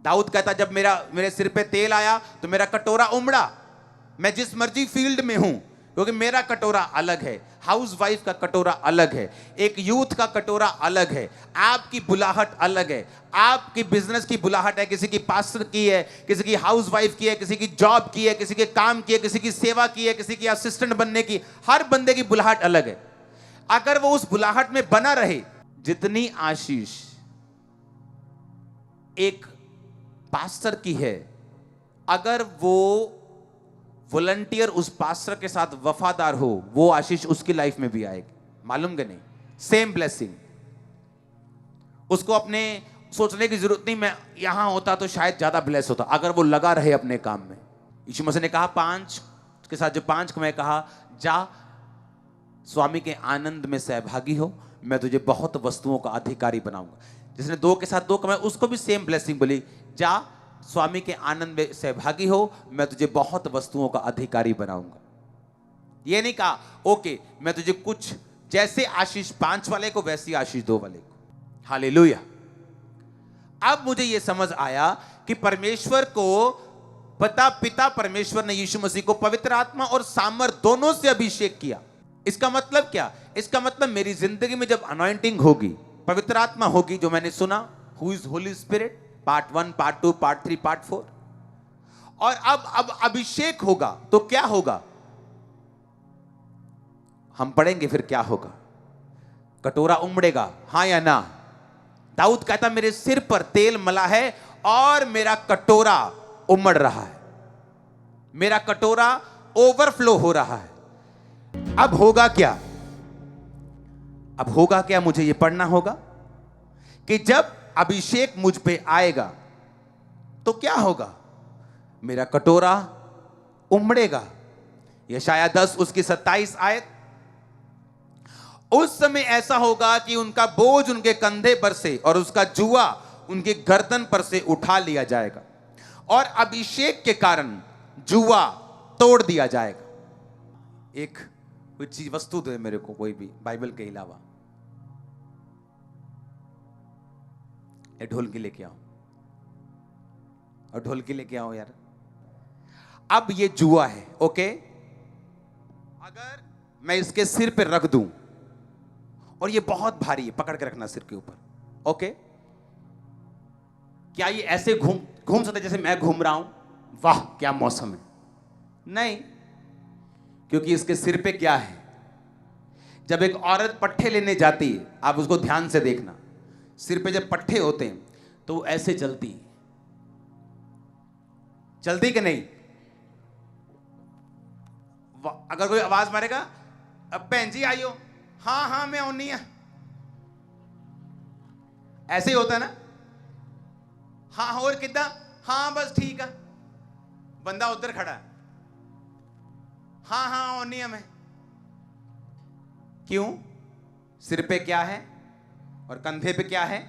दाऊद कहता जब मेरे सिर पे तेल आया तो मेरा कटोरा उमड़ा। मैं जिस मर्जी फील्ड में हूं, क्योंकि मेरा कटोरा अलग है, हाउसवाइफ का कटोरा अलग है, एक यूथ का कटोरा अलग है, आपकी बुलाहट अलग है, आपकी बिजनेस की बुलाहट है, किसी की पास्टर की है, किसी की हाउसवाइफ की है, किसी की जॉब की है, किसी के काम की है, किसी की सेवा की है, किसी की असिस्टेंट बनने की, हर बंदे की बुलाहट अलग है। अगर वो उस बुलाहट में बना रहे, जितनी आशीष एक पास्टर की है, अगर वो वॉलंटियर उस पास्टर के साथ वफादार हो, वो आशीष उसकी लाइफ में भी आएगी। मालूम कि नहीं? Same blessing. उसको अपने सोचने की जरूरत नहीं मैं यहां होता तो शायद ज्यादा ब्लेस होता, अगर वो लगा रहे अपने काम में। यीशु मसीह ने कहा 5 के साथ जो 5 को मैं कहा, जा स्वामी के आनंद में सहभागी हो, मैं तुझे बहुत वस्तुओं का अधिकारी बनाऊंगा। जिसने 2 के साथ 2 कमाए, उसको भी सेम ब्लेसिंग बोली, जा स्वामी के आनंद में सहभागी हो, मैं तुझे बहुत वस्तुओं का अधिकारी बनाऊंगा। ये नहीं कहा ओके मैं तुझे कुछ, जैसे आशीष 5 वाले को वैसी आशीष 2 वाले को। हालेलुया। अब मुझे यह समझ आया कि परमेश्वर को पिता परमेश्वर ने यीशु मसीह को पवित्र आत्मा और सामर्थ दोनों से अभिषेक किया। इसका मतलब क्या? इसका मतलब मेरी जिंदगी में जब अनॉइंटिंग होगी, पवित्र आत्मा होगी, जो मैंने सुना, who is Holi spirit, part 1, part 2, part 3, part 4, और अब अभिषेक होगा तो क्या होगा? हम पढ़ेंगे फिर क्या होगा। कटोरा उमड़ेगा, हां या ना? दाऊद कहता मेरे सिर पर तेल मला है और मेरा कटोरा उमड़ रहा है, मेरा कटोरा ओवरफ्लो हो रहा है। अब होगा क्या? अब होगा क्या? मुझे यह पढ़ना होगा कि जब अभिषेक मुझ पे आएगा तो क्या होगा? मेरा कटोरा उमड़ेगा। यशायाह 10 उसकी 27 आयत। उस समय ऐसा होगा कि उनका बोझ उनके कंधे पर से और उसका जुआ उनके गर्दन पर से उठा लिया जाएगा, और अभिषेक के कारण जुआ तोड़ दिया जाएगा। एक कोई चीज वस्तु दे मेरे को, कोई भी बाइबल के अलावा। ढोलकी लेके आओ, और ढोलकी लेके आओ यार। अब ये जुआ है, ओके? अगर मैं इसके सिर पे रख दूं, और ये बहुत भारी है, पकड़ के रखना सिर के ऊपर, ओके? क्या ये ऐसे घूम सकता है जैसे मैं घूम रहा हूं? वाह क्या मौसम है! नहीं, क्योंकि इसके सिर पे क्या है? जब एक औरत पट्टे लेने जाती है, आप उसको ध्यान से देखना, सिर पे जब पट्टे होते हैं तो वो ऐसे चलती कि नहीं? अगर कोई आवाज मारेगा, अब बहन जी आइयो, हाँ हाँ मैं आउनी है, ऐसे ही होता है ना? हाँ और कितना? हाँ बस ठीक है। बंदा उधर खड़ा है, हाँ हाँ आउनी है मैं। क्यों? सिर पे क्या है और कंधे पे क्या है?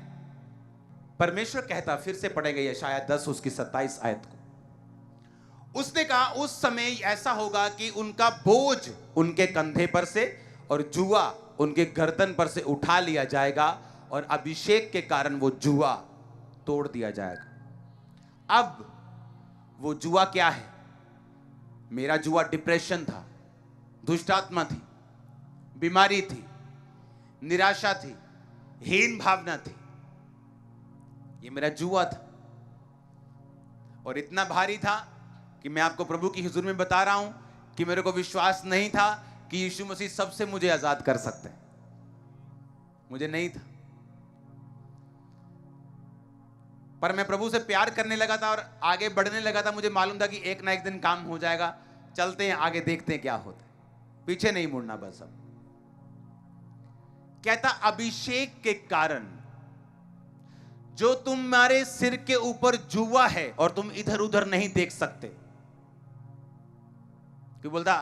परमेश्वर कहता, फिर से पढ़ेगा यशायाह 10 उसकी 27 आयत को। उसने कहा उस समय ऐसा होगा कि उनका बोझ उनके कंधे पर से और जुआ उनके गर्दन पर से उठा लिया जाएगा, और अभिषेक के कारण वो जुआ तोड़ दिया जाएगा। अब वो जुआ क्या है? मेरा जुआ डिप्रेशन था, दुष्टात्मा थी, बीमारी थी, निराशा थी, हीन भावना थी। ये मेरा जुआ था, और इतना भारी था कि मैं आपको प्रभु की हुजूर में बता रहा हूं कि मेरे को विश्वास नहीं था कि यीशु मसीह सबसे मुझे आजाद कर सकते हैं। मुझे नहीं था, पर मैं प्रभु से प्यार करने लगा था और आगे बढ़ने लगा था। मुझे मालूम था कि एक ना एक दिन काम हो जाएगा, चलते हैं आगे, देखते हैं क्या होता है, पीछे नहीं मुड़ना बस। अब कहता अभिषेक के कारण जो तुम्हारे सिर के ऊपर जुआ है और तुम इधर उधर नहीं देख सकते, कि बोलता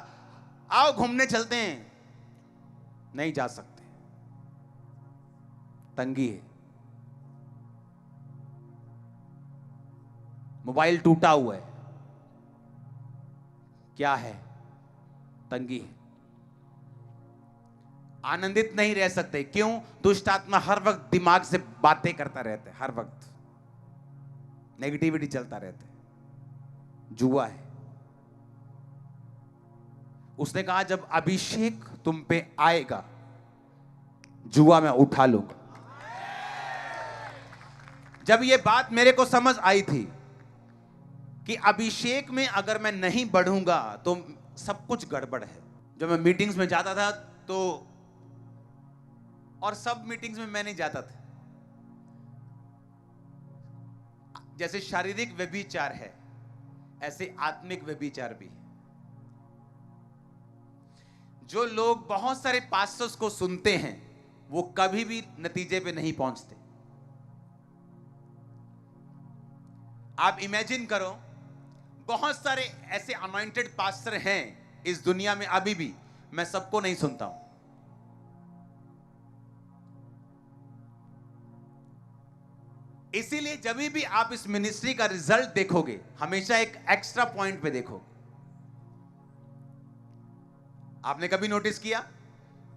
आओ घूमने चलते हैं, नहीं जा सकते, तंगी है, मोबाइल टूटा हुआ है, क्या है? तंगी है। आनंदित नहीं रह सकते, क्यों? दुष्ट आत्मा हर वक्त दिमाग से बातें करता रहता है, हर वक्त। नेगेटिविटी चलता रहता है, जुआ है। उसने कहा जब अभिषेक तुम पे आएगा, जुआ मैं उठा लूंगा। जब ये बात मेरे को समझ आई थी कि अभिषेक में अगर मैं नहीं बढ़ूंगा तो सब कुछ गड़बड़ है। जब मैं मीटिंग्स में जाता था तो, और सब मीटिंग्स में मैं नहीं जाता था, जैसे शारीरिक व्यभिचार है ऐसे आत्मिक व्यभिचार भी है। जो लोग बहुत सारे पास्टर्स को सुनते हैं वो कभी भी नतीजे पे नहीं पहुंचते। आप इमेजिन करो, बहुत सारे ऐसे अनॉइंटेड पास्टर हैं इस दुनिया में अभी भी, मैं सबको नहीं सुनता हूं। इसीलिए जब भी आप इस मिनिस्ट्री का रिजल्ट देखोगे, हमेशा एक एक्स्ट्रा पॉइंट पे देखोगे। आपने कभी नोटिस किया,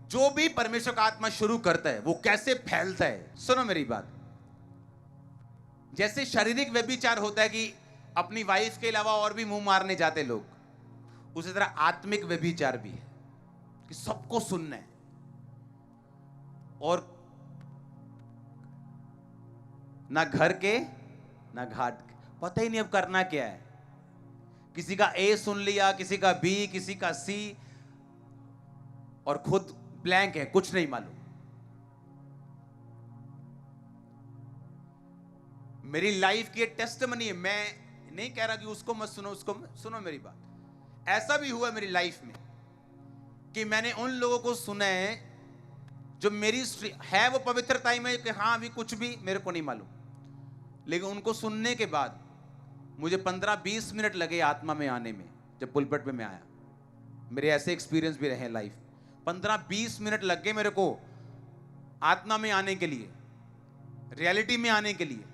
जो भी परमेश्वर का आत्मा शुरू करता है वो कैसे फैलता है? सुनो मेरी बात। जैसे शारीरिक व्यभिचार होता है कि अपनी वाइफ के अलावा और भी मुंह मारने जाते लोग, उसी तरह आत्मिक व्यभिचार भी है कि सबको सुनना है और ना घर के ना घाट के, पता ही नहीं अब करना क्या है। किसी का ए सुन लिया, किसी का बी, किसी का सी, और खुद ब्लैंक है, कुछ नहीं मालूम। मेरी लाइफ की टेस्टिमनी है, मैं नहीं कह रहा कि उसको मत सुनो, उसको सुनो मेरी बात। ऐसा भी हुआ मेरी लाइफ में कि मैंने उन लोगों को सुना है जो मेरी है वो पवित्रता में कि हाँ अभी कुछ भी मेरे को नहीं मालूम, लेकिन उनको सुनने के बाद मुझे 15-20 मिनट लगे आत्मा में आने में। जब पुलपट पे मैं आया, मेरे ऐसे एक्सपीरियंस भी रहे लाइफ, 15-20 मिनट लग गए मेरे को आत्मा में आने के लिए, रियलिटी में आने के लिए।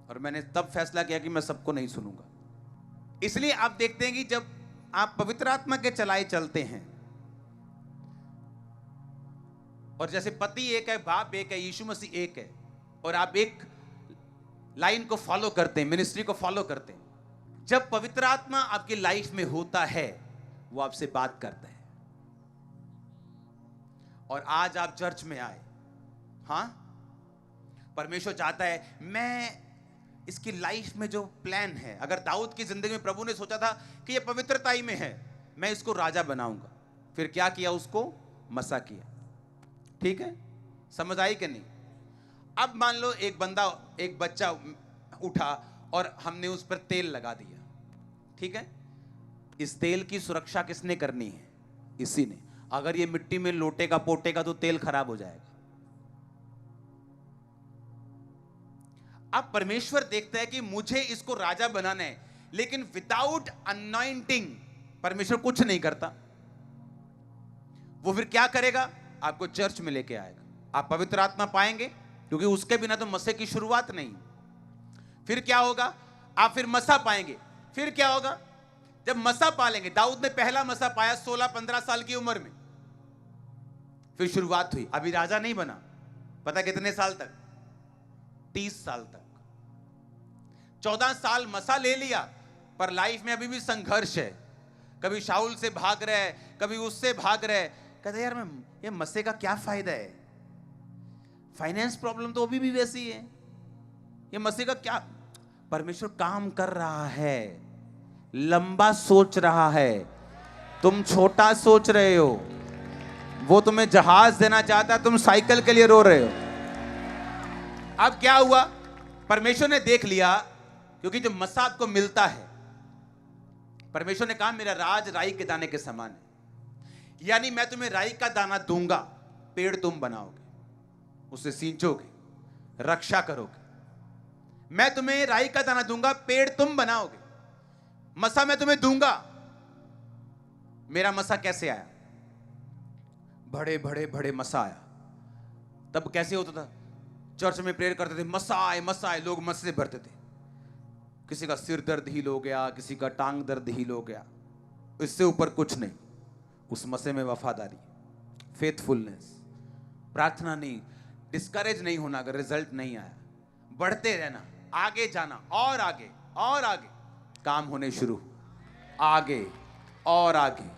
और मैंने तब फैसला किया कि मैं सबको नहीं सुनूंगा। इसलिए आप देखते हैं कि जब आप पवित्र आत्मा के चलाए चलते हैं, और जैसे पति एक है, बाप एक है, यीशु मसीह एक है, और आप एक लाइन को फॉलो करते हैं, मिनिस्ट्री को फॉलो करते हैं, जब पवित्र आत्मा आपकी लाइफ में होता है वो आपसे बात करता है। और आज आप चर्च में आए, हां, परमेश्वर चाहता है मैं इसकी लाइफ में जो प्लान है, अगर दाऊद की जिंदगी में प्रभु ने सोचा था कि ये पवित्रताई में है, मैं इसको राजा बनाऊंगा, फिर क्या किया? उसको मसा किया। ठीक है, समझ आई कि नहीं? अब मान लो एक बच्चा उठा और हमने उस पर तेल लगा दिया, ठीक है, इस तेल की सुरक्षा किसने करनी है? इसी ने। अगर ये मिट्टी में लोटेगा पोटेगा तो तेल खराब हो जाएगा। अब परमेश्वर देखता है कि मुझे इसको राजा बनाना है, लेकिन विदाउट अनॉइंटिंग परमेश्वर कुछ नहीं करता। वो फिर क्या करेगा? आपको चर्च में लेके आएगा, आप पवित्र आत्मा पाएंगे, क्योंकि उसके बिना तो मसे की शुरुआत नहीं। फिर क्या होगा? आप फिर मसा पाएंगे। फिर क्या होगा? जब मसा पा लेंगे, दाऊद ने पहला मसा पाया 16-15 साल की उम्र में, फिर शुरुआत हुई। अभी राजा नहीं बना, पता कितने साल तक? 30 साल तक। 14 साल मसा ले लिया, पर लाइफ में अभी भी संघर्ष है। कभी शाऊल से भाग रहे हैं, कभी उससे भाग रहे हैं। कहते यार, मैं ये मसे का क्या फायदा है? फाइनेंस प्रॉब्लम तो अभी भी वैसी है, ये मसे का क्या? परमेश्वर काम कर रहा है, लंबा सोच रहा है, तुम छोटा सोच रहे हो। वो तुम्हें जहाज देना चाहता है, तुम साइकिल के लिए रो रहे हो। अब क्या हुआ? परमेश्वर ने देख लिया, क्योंकि जो मसा आपको मिलता है, परमेश्वर ने कहा मेरा राज राई के दाने के समान है, यानी मैं तुम्हें राई का दाना दूंगा, पेड़ तुम बनाओगे, उसे सींचोगे, रक्षा करोगे। मैं तुम्हें राई का दाना दूंगा, पेड़ तुम बनाओगे। मसा मैं तुम्हें दूंगा। मेरा मसा कैसे आया? बड़े बड़े बड़े मसा आया। तब कैसे होता था? चर्च में प्रेयर करते थे, मसा आए मसा आए, लोग मस से भरते थे। किसी का सिर दर्द हील हो गया, किसी का टांग दर्द हील हो गया, इससे ऊपर कुछ नहीं। उस मसे में वफादारी, फेथफुलनेस, प्रार्थना नहीं, डिस्करेज नहीं होना अगर रिजल्ट नहीं आया, बढ़ते रहना। आगे जाना और आगे और आगे, काम होने शुरू, आगे और आगे।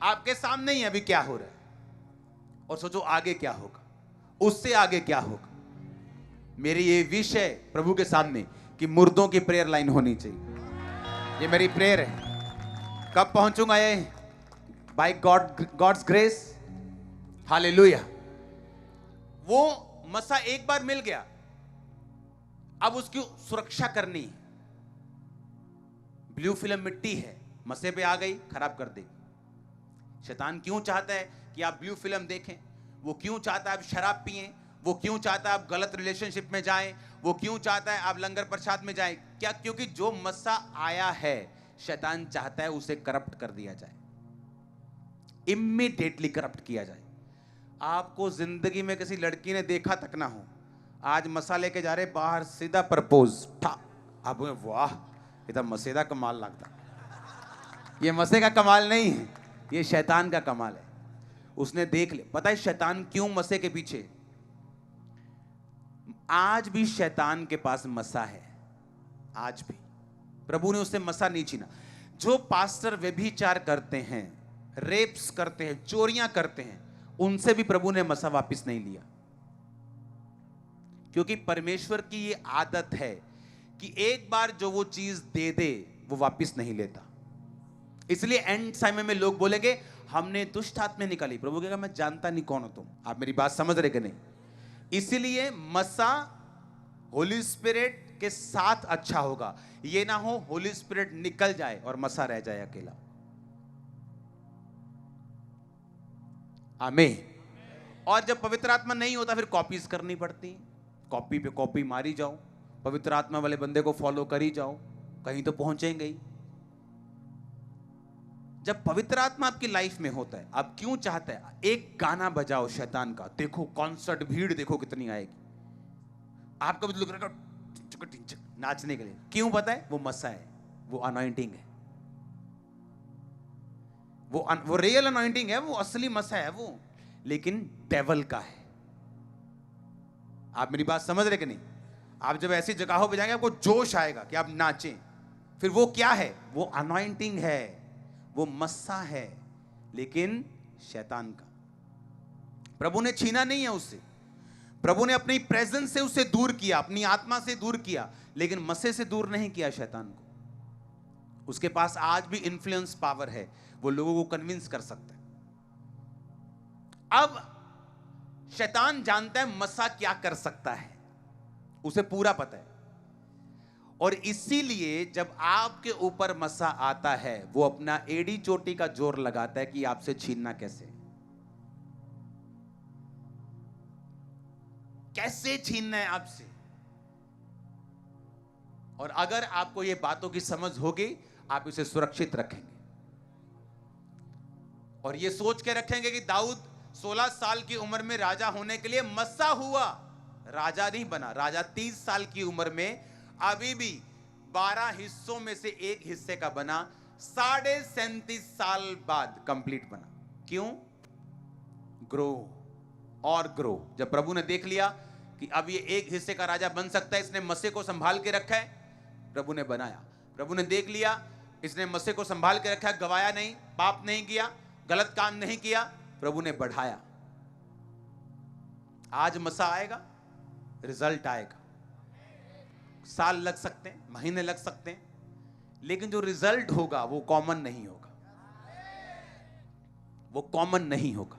आपके सामने ही अभी क्या हो रहा है, और सोचो आगे क्या होगा, उससे आगे क्या होगा। मेरी ये विश है प्रभु के सामने कि मुर्दों की प्रेयर लाइन होनी चाहिए। ये मेरी प्रेयर है। कब पहुंचूंगा ये? By God's grace, hallelujah. वो मसा एक बार मिल गया, अब उसकी सुरक्षा करनी है। ब्लू फिल्म मिट्टी है, मसे पे आ गई, खराब कर देगी। शैतान क्यों चाहता है कि आप ब्लू फिल्म देखें? वो क्यों चाहता है आप शराब पिएं? वो क्यों चाहता है आप गलत रिलेशनशिप में जाएं? वो क्यों चाहता है आप लंगर प्रसाद में जाएं? क्या? क्योंकि जो मसा आया है, शैतान चाहता है उसे करप्ट कर दिया जाए, इमीडिएटली करप्ट किया जाए। आपको जिंदगी में किसी लड़की ने देखा तक ना हो, आज मसा लेके जा रहे बाहर, सीधा प्रपोज, आप वाह इतना मसेदा कमाल लगता। ये मसे का कमाल नहीं है, ये शैतान का कमाल है। उसने देख ले, पता है शैतान क्यों मसे के पीछे? आज भी शैतान के पास मसा है, आज भी। प्रभु ने उससे मसा नहीं छीना। जो पास्टर व्यभिचार करते हैं, रेप्स करते हैं, चोरियां करते हैं, उनसे भी प्रभु ने मसा वापस नहीं लिया। क्योंकि परमेश्वर की ये आदत है कि एक बार जो वो चीज दे दे वो वापस नहीं लेता। इसलिए एंड समय में लोग बोलेंगे हमने दुष्ट आत्मा निकाली, प्रभु कहेगा मैं जानता नहीं कौन हो तुम। आप मेरी बात समझ रहे कि नहीं? इसीलिए मसा होली स्पिरिट के साथ अच्छा होगा, ये ना हो होली स्पिरिट निकल जाए और मसा रह जाए अकेला। आमीन। और जब पवित्र आत्मा नहीं होता फिर कॉपीज करनी पड़ती, कॉपी पे कॉपी मारी जाओ, पवित्र आत्मा वाले बंदे को फॉलो करी जाओ, कहीं तो पहुंचेंगे ही। जब पवित्र आत्मा आपकी लाइफ में होता है, आप क्यों चाहते हैं एक गाना बजाओ शैतान का, देखो कॉन्सर्ट, भीड़ देखो कितनी आएगी, आपका भी लग रहा है नाचने के लिए। क्यों? पता है? वो मसा है, वो अनॉइंटिंग है, वो रियल अनॉइंटिंग है, वो असली मसा है वो, लेकिन डेवल का है। आप मेरी बात समझ रहे कि नहीं? आप जब ऐसी जगहों पे जाएंगे आपको जोश आएगा कि आप नाचें, फिर वो क्या है? वो अनॉइंटिंग है, वो मस्सा है, लेकिन शैतान का। प्रभु ने छीना नहीं है उससे, प्रभु ने अपनी प्रेजेंस से उसे दूर किया, अपनी आत्मा से दूर किया, लेकिन मसे से दूर नहीं किया शैतान को। उसके पास आज भी इन्फ्लुएंस पावर है, वो लोगों को कन्विंस कर सकता है। अब शैतान जानता है मसा क्या कर सकता है, उसे पूरा पता है, और इसीलिए जब आपके ऊपर मसा आता है वो अपना एड़ी चोटी का जोर लगाता है कि आपसे छीनना कैसे, कैसे छीनना है आपसे। और अगर आपको ये बातों की समझ होगी, आप इसे सुरक्षित रखेंगे और ये सोच के रखेंगे कि दाऊद 16 साल की उम्र में राजा होने के लिए मस्सा हुआ, राजा नहीं बना। राजा 30 साल की उम्र में अभी भी 12 हिस्सों में से एक हिस्से का बना, 37.5 साल बाद कंप्लीट बना। क्यों? ग्रो और ग्रो। जब प्रभु ने देख लिया कि अब ये एक हिस्से का राजा बन सकता है, इसने मस्से को संभाल के रखा है, प्रभु ने बनाया। प्रभु ने देख लिया इसने मस्से को संभाल के रखा है, गवाया नहीं, पाप नहीं किया, गलत काम नहीं किया, प्रभु ने बढ़ाया। आज मसा आएगा, रिजल्ट आएगा। साल लग सकते हैं, महीने लग सकते हैं, लेकिन जो रिजल्ट होगा वो कॉमन नहीं होगा, वो कॉमन नहीं होगा।